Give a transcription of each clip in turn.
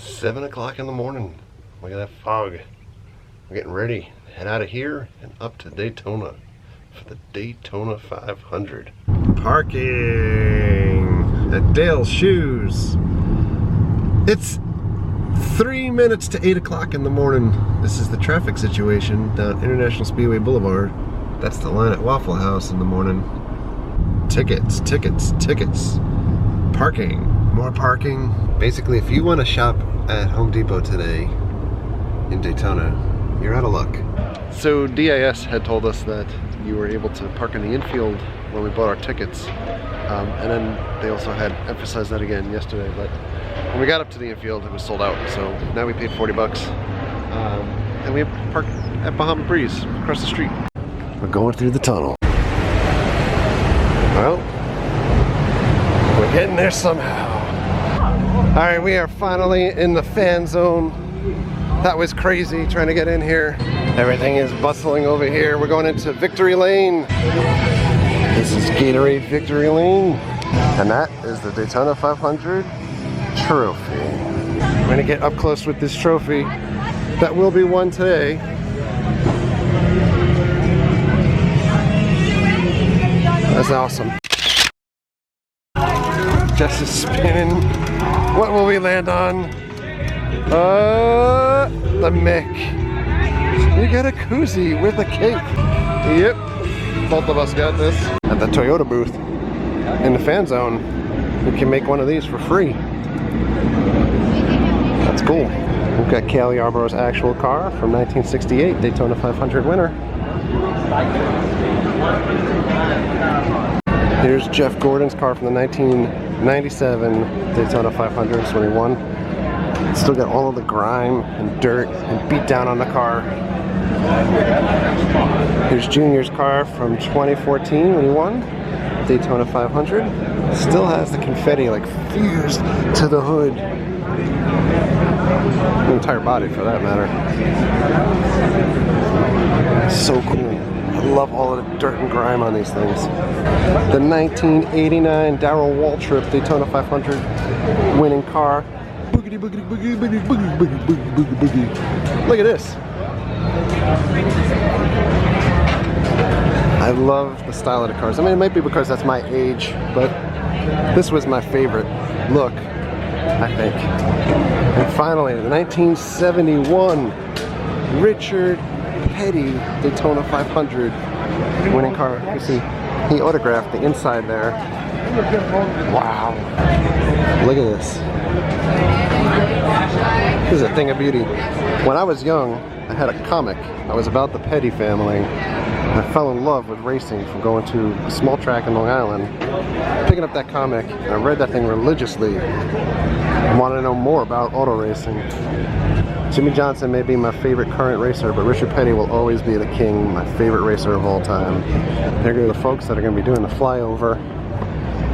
7 o'clock in the morning. Look at that fog. We're getting ready to head out of here and up to Daytona for the Daytona 500. Parking at Dale's Shoes. It's 3 minutes to 8 o'clock in the morning. This is the traffic situation down International Speedway Boulevard. That's the line at Waffle House in the morning. Tickets, tickets, tickets. Parking, more parking. Basically, if you want to shop at Home Depot today in Daytona, you're out of luck. So DIS had told us that you were able to park in the infield when we bought our tickets. And then they also had emphasized that again yesterday, but when we got up to the infield, it was sold out. So now we paid 40 bucks. And we parked at Bahama Breeze across the street. We're going through the tunnel. Well, we're getting there somehow. All right, we are finally in the fan zone. That was crazy trying to get in here. Everything is bustling over here. We're going into Victory Lane. This is Gatorade Victory Lane. And that is the Daytona 500 trophy. We're gonna get up close with this trophy that will be won today. That's awesome. Jess is spinning. What will we land on? The Mick. We got a koozie with a cake. Yep, both of us got this. At the Toyota booth in the fan zone, we can make one of these for free. That's cool. We've got Cale Yarborough's actual car from 1968, Daytona 500 winner. Here's Jeff Gordon's car from the 1997 Daytona 500 when he won. Still got all of the grime and dirt and beat down on the car. Here's Junior's car from 2014 when he won Daytona 500. Still has the confetti like fused to the hood. The entire body for that matter. So cool. I love all of the dirt and grime on these things. The 1989 Darrell Waltrip Daytona 500 winning car. Boogity, boogity, boogity, boogity, boogity, boogity, boogity, boogity, boogity. Look at this. I love the style of the cars. I mean, it might be because that's my age, but this was my favorite look, I think. And finally, the 1971 Richard Petty Daytona 500 winning car. You see, he autographed the inside there. Wow. Look at this. This is a thing of beauty. When I was young, I had a comic. I was about the Petty family. I fell in love with racing from going to a small track in Long Island, picking up that comic, and I read that thing religiously. I wanted to know more about auto racing. Jimmy Johnson may be my favorite current racer, but Richard Petty will always be the king, my favorite racer of all time. There go the folks that are going to be doing the flyover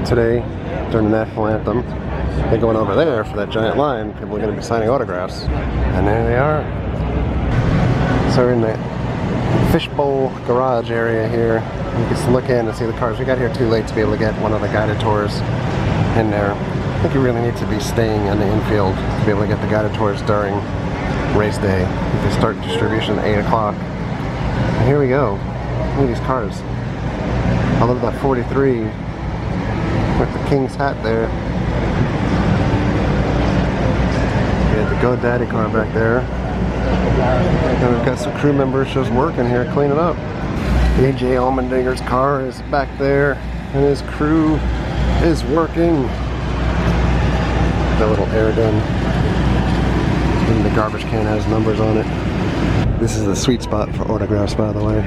today during the national anthem. They're going over there for that giant line. People are going to be signing autographs. And there they are. So we're in the fishbowl garage area here. You can just look in and see the cars. We got here too late to be able to get one of the guided tours in there. I think you really need to be staying in the infield to be able to get the guided tours during race day. You can start distribution at 8 o'clock. And here we go. Look at these cars. I love that 43 with the King's hat there. We had the GoDaddy car back there. And we've got some crew members just working here, cleaning up. AJ Allmendinger's car is back there, and his crew is working. That little air gun. And the garbage can has numbers on it. This is the sweet spot for autographs, by the way.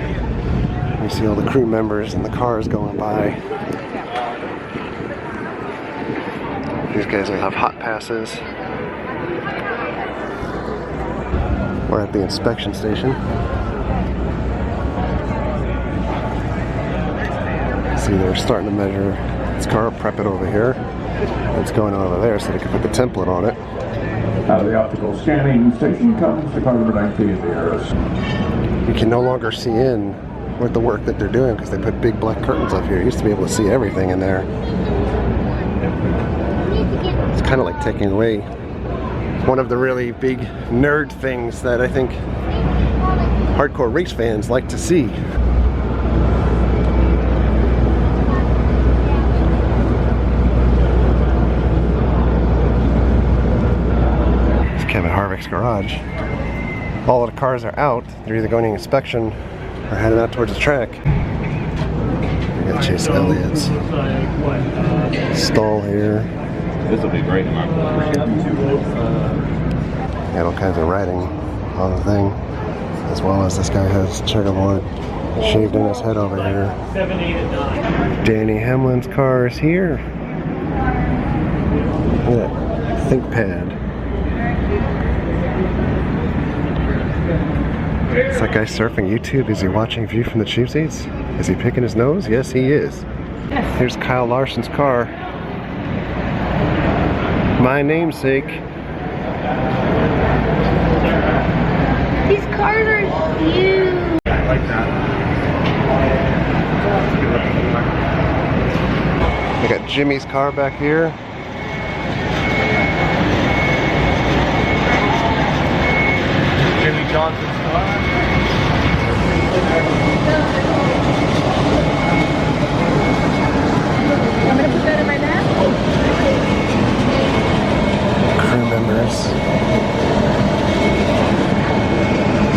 You see all the crew members and the cars going by. These guys will have hot passes. We're at the inspection station. See, they're starting to measure this car, prep it over here. It's going on over there so they can put the template on it. Out of the optical scanning station comes the car number 19 in the Harris. You can no longer see in with the work that they're doing because they put big black curtains up here. You used to be able to see everything in there. It's kind of like taking away one of the really big nerd things that I think hardcore race fans like to see. It's Kevin Harvick's garage. All of the cars are out. They're either going to inspection or heading out towards the track. We got Chase Elliott's stall here. This will be great. Got all kinds of writing on the thing, as well as this guy has checkerboard shaved in his head over here. Danny Hamlin's car is here. Look at that ThinkPad. Is that guy surfing YouTube? Is he watching View from the Cheap Seats? Is he picking his nose? Yes, he is. Here's Kyle Larson's car. My namesake. These cars are huge. I like that. I got Jimmy's car back here. Jimmy Johnson's car. I'm gonna put that in my bag. Crew members.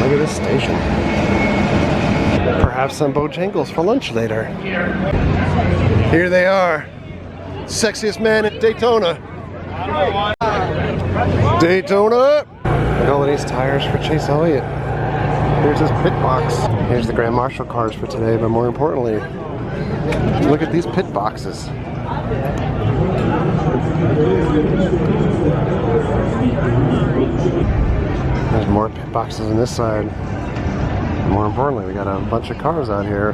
Look at this station. Perhaps some Bojangles for lunch later. Here they are. Sexiest man at Daytona. Daytona! And all of these tires for Chase Elliott. Here's his pit box. Here's the Grand Marshal cars for today, but more importantly, look at these pit boxes. There's more pit boxes on this side. And more importantly, we got a bunch of cars out here.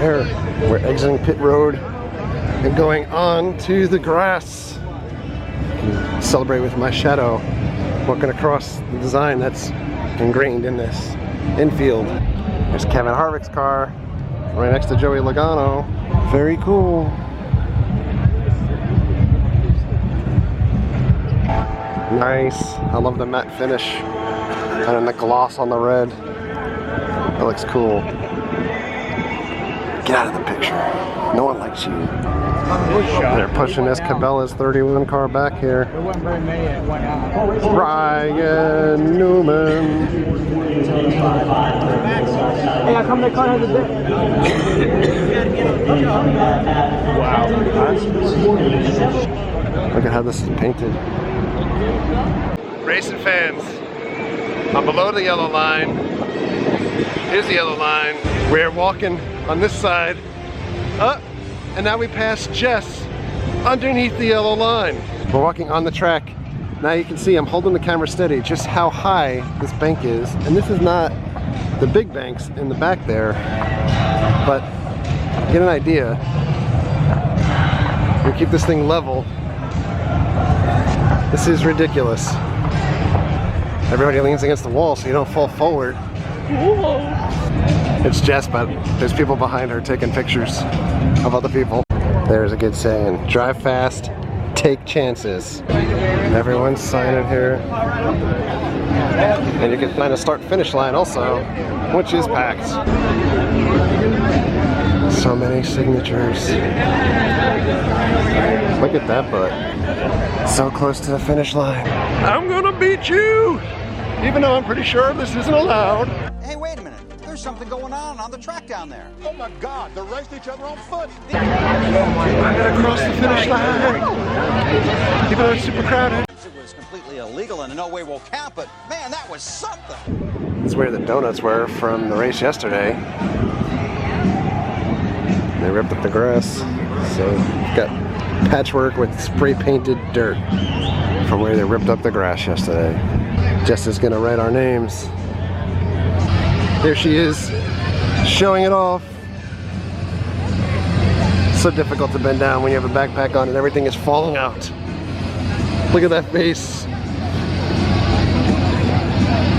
Here, we're exiting pit road and going on to the grass. Celebrate with my shadow, walking across the design that's ingrained in this infield. There's Kevin Harvick's car, right next to Joey Logano. Very cool. Nice. I love the matte finish and then the gloss on the red. That looks cool. Get out of the picture. No one likes you. They're pushing this Cabela's 31 car back here. Ryan Newman. Hey, how come the car has a bit? Wow. Look at how this is painted. Racing fans, I'm below the yellow line. Here's the yellow line. We're walking on this side. And now we pass Jess underneath the yellow line. We're walking on the track. Now you can see I'm holding the camera steady just how high this bank is. And this is not the big banks in the back there, but get an idea. We keep this thing level. This is ridiculous. Everybody leans against the wall so you don't fall forward. Whoa. It's Jess, but there's people behind her taking pictures of other people. There's a good saying, drive fast, take chances. Everyone's signing here. And you can find a start-finish line also, which is packed. So many signatures. Look at that butt. So close to the finish line. I'm gonna beat you! Even though I'm pretty sure this isn't allowed. Hey, wait a minute. There's something going on the track down there. Oh my God, they're racing each other on foot. I gotta cross the finish line. Even though it's super crowded. It was completely illegal and in no way will count, but man, that was something. This is where the donuts were from the race yesterday. They ripped up the grass. So we've got patchwork with spray painted dirt from where they ripped up the grass yesterday. Jess is gonna write our names. There she is, showing it off. So difficult to bend down when you have a backpack on and everything is falling out. Look at that face.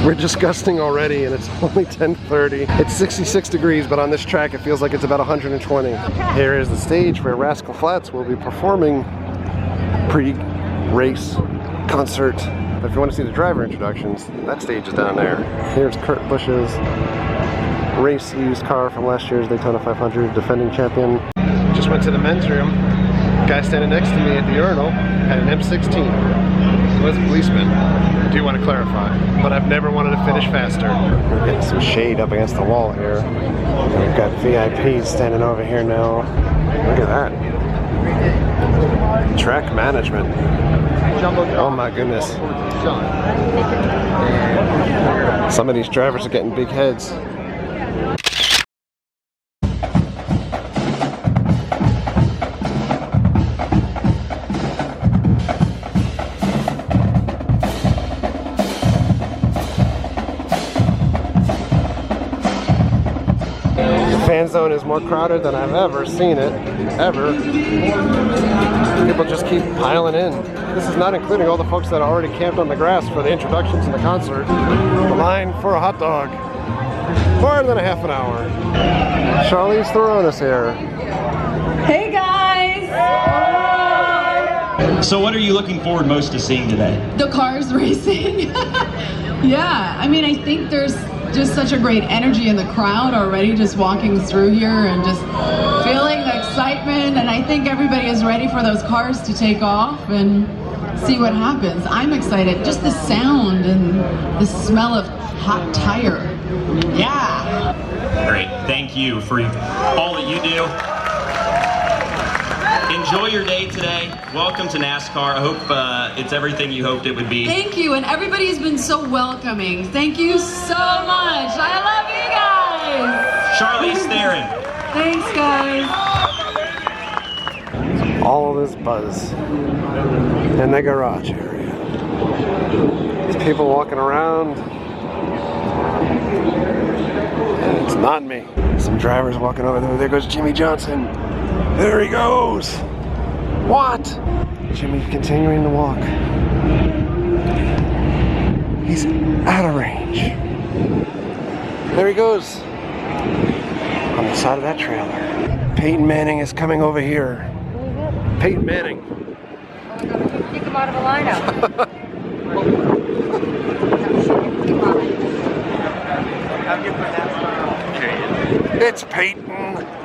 We're disgusting already and it's only 10:30. It's 66 degrees, but on this track it feels like it's about 120. Here is the stage where Rascal Flatts will be performing pre-race concert. But if you want to see the driver introductions, that stage is down there. Here's Kurt Busch's race used car from last year's Daytona 500, defending champion. Just went to the men's room. Guy standing next to me at the urinal had an M16. He was a policeman, I do want to clarify, but I've never wanted to finish faster. We're getting some shade up against the wall here. We've got VIPs standing over here now. Look at that. Track management. Oh my goodness. Some of these drivers are getting big heads. Fanzone is more crowded than I've ever seen it, ever. People just keep piling in. This is not including all the folks that already camped on the grass for the introductions and the concert. The line for a hot dog. More than a half an hour. Charlize Theron is here. Hey guys! So what are you looking forward most to seeing today? The cars racing. Yeah, I mean, I think there's just such a great energy in the crowd already, just walking through here and just feeling the excitement, and I think everybody is ready for those cars to take off and see what happens. I'm excited, just the sound and the smell of hot tire. Yeah! Great, thank you for all that you do. Enjoy your day today. Welcome to NASCAR. I hope it's everything you hoped it would be. Thank you, and everybody has been so welcoming. Thank you so much. I love you guys. Charlize Theron. Thanks, guys. All this buzz in the garage area. There's people walking around. And it's not me. Some drivers walking over there. There goes Jimmy Johnson. There he goes! What? Jimmy's continuing to walk. He's out of range. There he goes. On the side of that trailer. Peyton Manning is coming over here. Peyton Manning. Kick him out of the lineup. It's Peyton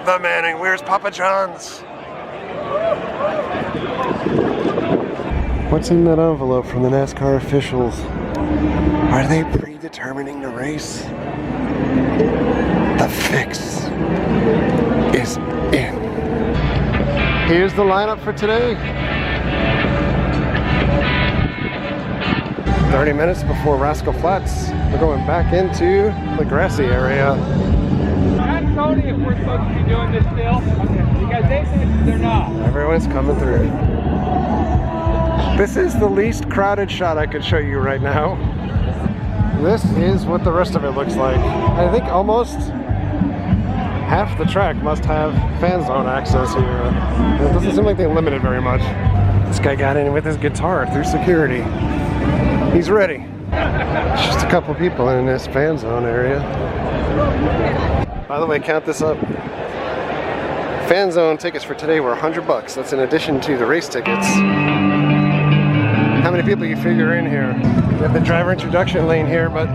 the Manning. Where's Papa John's? What's in that envelope from the NASCAR officials? Are they predetermining the race? The fix is in. Here's the lineup for today. 30 minutes before Rascal Flatts. We're going back into the grassy area. I'm Tony if we're supposed to be doing this still. Because they said they're not. Everyone's coming through. This is the least crowded shot I could show you right now. This is what the rest of it looks like. I think almost half the track must have fan zone access here. It doesn't seem like they limit it very much. This guy got in with his guitar through security. He's ready. Just a couple people in this fan zone area. By the way, count this up. Fan zone tickets for today were $100. That's in addition to the race tickets. How many people you figure in here? We have the driver introduction lane here, but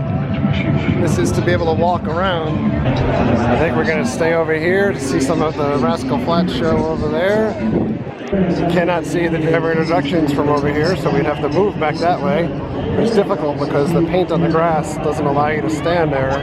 this is to be able to walk around. I think we're going to stay over here to see some of the Rascal Flatts show over there. You cannot see the driver introductions from over here, so we'd have to move back that way. It's difficult because the paint on the grass doesn't allow you to stand there.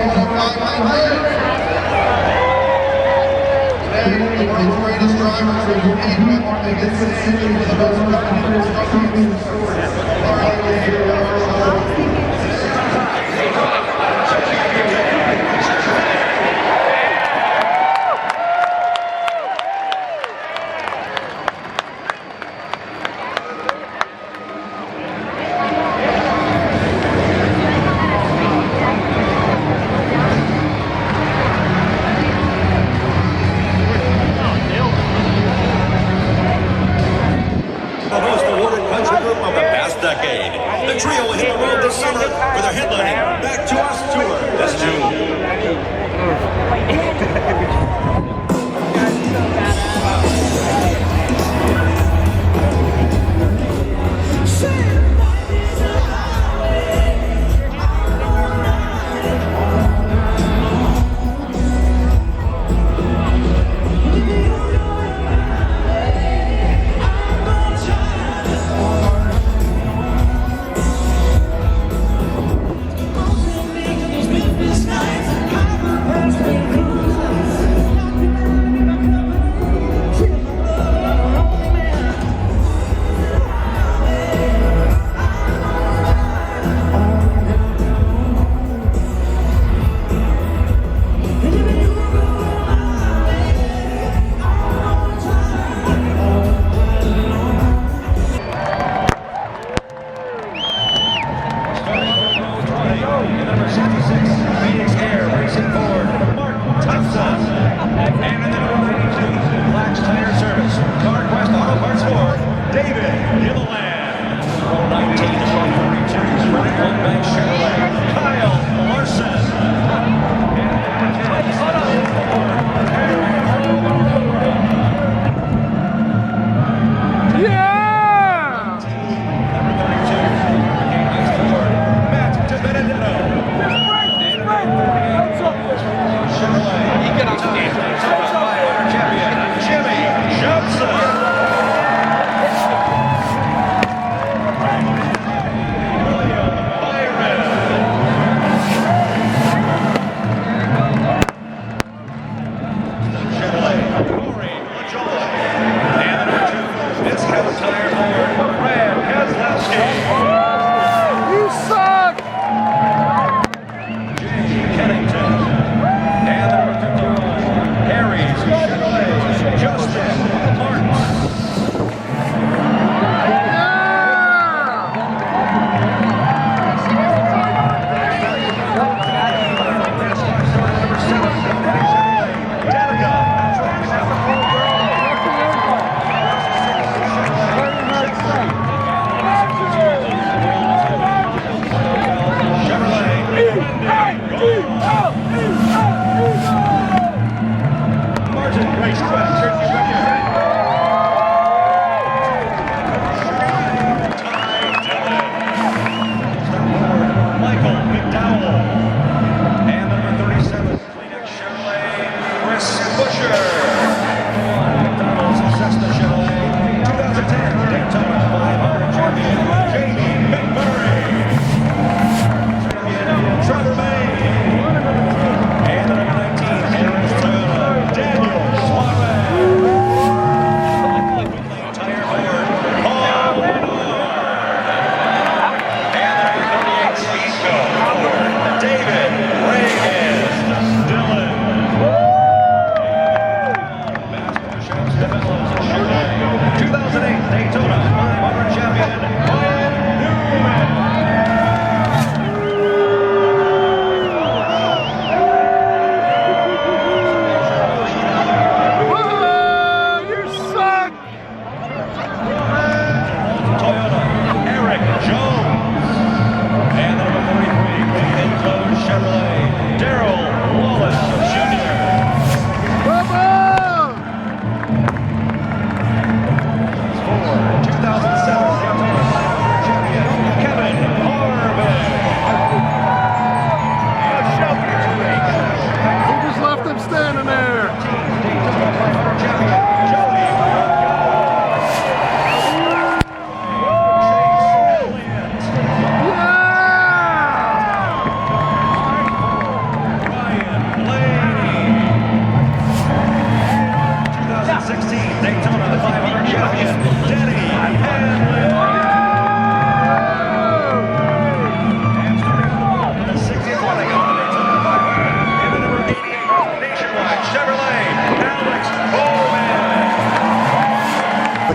The most awarded country group of the past decade. The trio hit the road this summer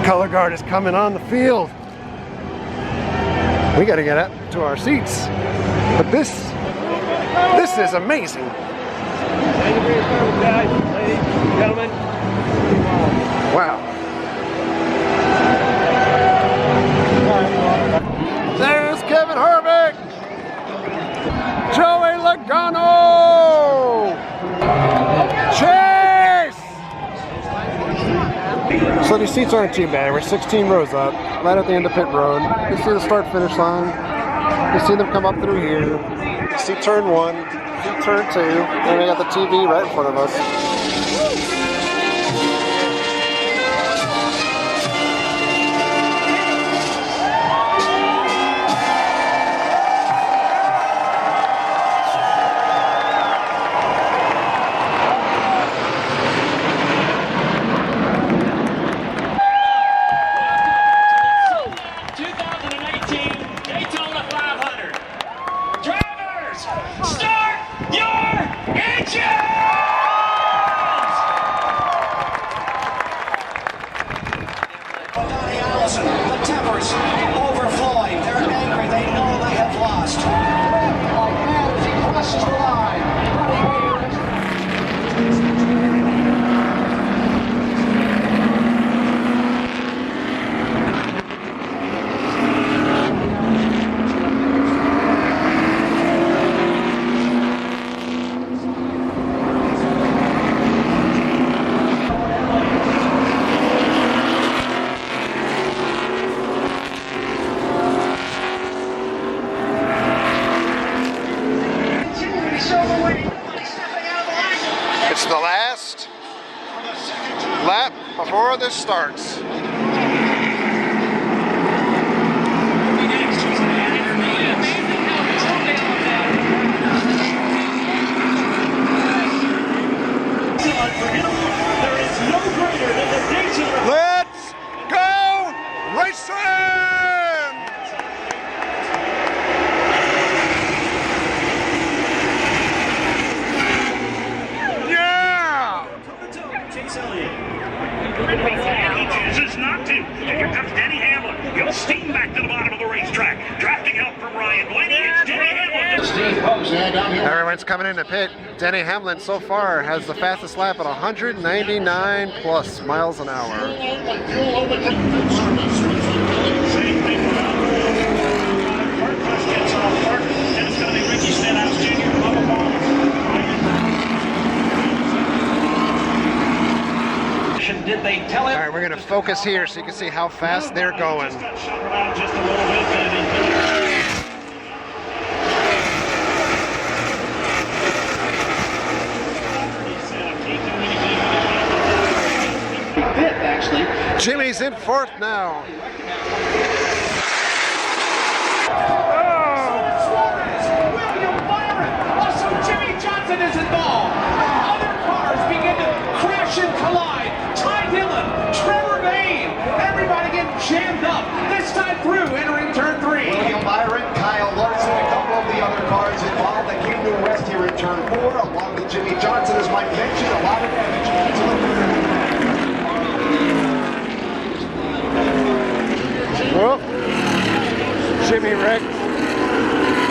color guard is coming on the field. We got to get up to our seats. But this is amazing. Ladies, gentlemen. Wow. There's Kevin Harvick. Joey Logano. Chase. So these seats aren't too bad. We're 16 rows up, right at the end of pit road. You see the start-finish line. You see them come up through here. You see turn 1, see turn 2, and we got the TV right in front of us. It's the last lap before this starts. Let's go racing! He chooses not to. And here comes Denny Hamlin. He'll steam back to the bottom of the racetrack. Drafting help from Ryan Blaney. It's Denny Hamlin. Everyone's coming into pit. Denny Hamlin so far has the fastest lap at 199 plus miles an hour. Did they tell him? All right, we're going to focus here so you can see how fast they're going. actually. Jimmy's in fourth now. Also, Jimmy Johnson is involved. Other cars begin to crash and collide. Ty Dillon, Trevor Bain, everybody getting jammed up. This time through, entering turn 3. William Byron, Kyle Larson, a couple of the other cars involved that came to a rest here in turn 4, along with Jimmy Johnson, as Mike mentioned, a lot of damage to the Well, Jimmy wrecked.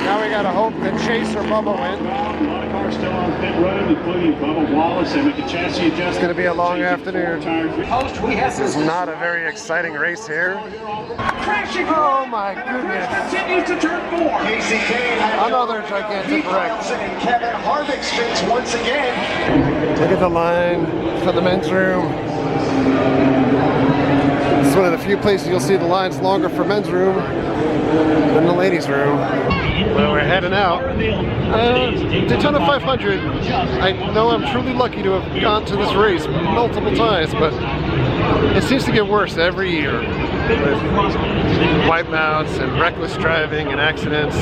Now we gotta hope that Chase or Bubba win. A lot of cars still on pit road, including Bubba Wallace and the chassis adjustment. It's gonna be a long afternoon. Host, we have This is not a very exciting race here. crashing. Oh my goodness. Continues to turn 4. Casey Kane had Another gigantic wreck. and Kevin Harvick spins once again. Look at the line for the men's room. It's one of the few places you'll see the lines longer for men's room than the ladies' room. Well, we're heading out. Daytona 500. I know I'm truly lucky to have gone to this race multiple times, but it seems to get worse every year. With wipeouts and reckless driving and accidents.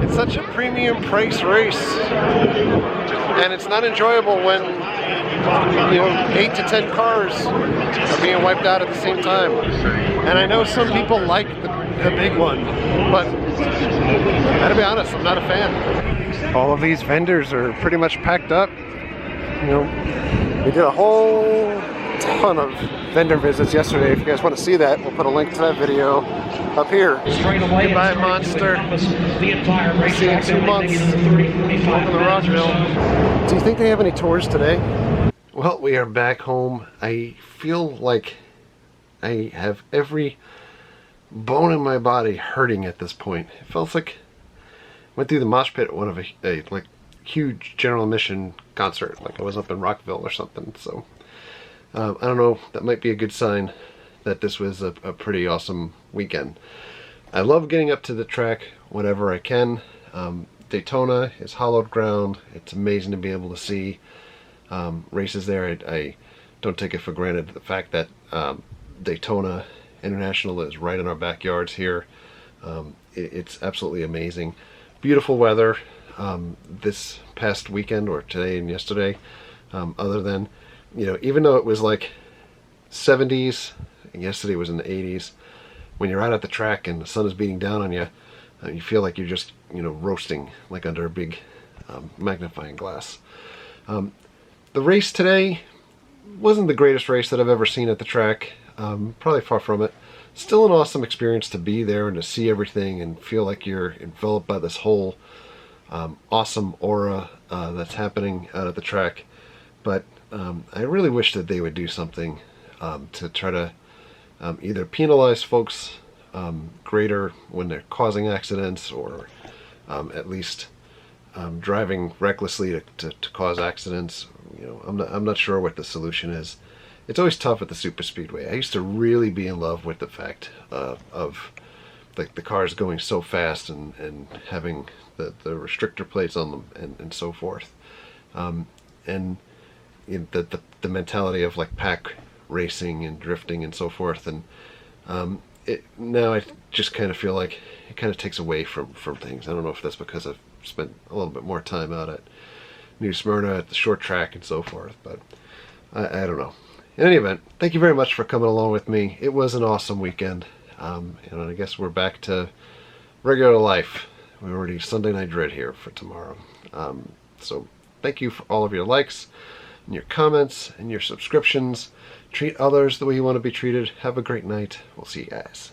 It's such a premium price race. And it's not enjoyable when 8 to 10 cars are being wiped out at the same time. And I know some people like the big one, but I gotta be honest, I'm not a fan. All of these vendors are pretty much packed up. We did a whole ton of vendor visits yesterday. If you guys want to see that, we'll put a link to that video up here. Goodbye, Monster. See you in 2 months. Welcome to Rockville. Do you think they have any tours today? Well, we are back home. I feel like I have every bone in my body hurting at this point. It feels like I went through the mosh pit at one of a like huge general admission concert, like I was up in Rockville or something. So I don't know, that might be a good sign that this was a pretty awesome weekend. I love getting up to the track whenever I can. Daytona is hallowed ground. It's amazing to be able to see races there. I don't take it for granted the fact that Daytona International is right in our backyards here. It's absolutely amazing. Beautiful weather this past weekend, or today and yesterday, other than, even though it was like 70s and yesterday was in the 80s, when you're out at the track and the sun is beating down on you, you feel like you're just roasting like under a big magnifying glass. The race today wasn't the greatest race that I've ever seen at the track. Probably far from it. Still an awesome experience to be there and to see everything and feel like you're enveloped by this whole awesome aura that's happening out at the track. But I really wish that they would do something to try to either penalize folks greater when they're causing accidents, or at least driving recklessly to cause accidents. I'm not sure what the solution is. It's always tough at the super speedway. I used to really be in love with the fact of like the cars going so fast and having the restrictor plates on them and so forth, and the mentality of like pack racing and drifting and so forth. And now I just kind of feel like it kind of takes away from things. I don't know if that's because I've spent a little bit more time out at New Smyrna at the short track and so forth, but I don't know. In any event, thank you very much for coming along with me. It was an awesome weekend, and I guess we're back to regular life. We're already Sunday Night Dread here for tomorrow. So thank you for all of your likes and your comments and your subscriptions. Treat others the way you want to be treated. Have a great night. We'll see you guys.